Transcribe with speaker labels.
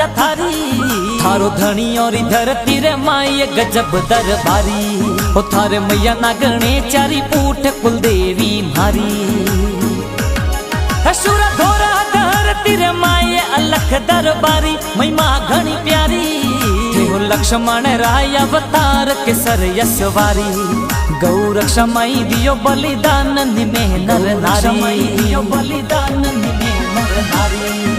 Speaker 1: राजा थारी। थारो धनी और धरती रे माई गजब दरबारी। ओ थारे मैया नागणे चारी पूठ कुलदेवी मारी। असुर धोरा धरती रे माई अलख दरबारी। महिमा घणी प्यारी हो लक्ष्मण राय अवतार के सर यशवारी। गौ रक्षा माई दियो बलिदान निमे नर नारी। दियो बलिदान निमे नर नारी।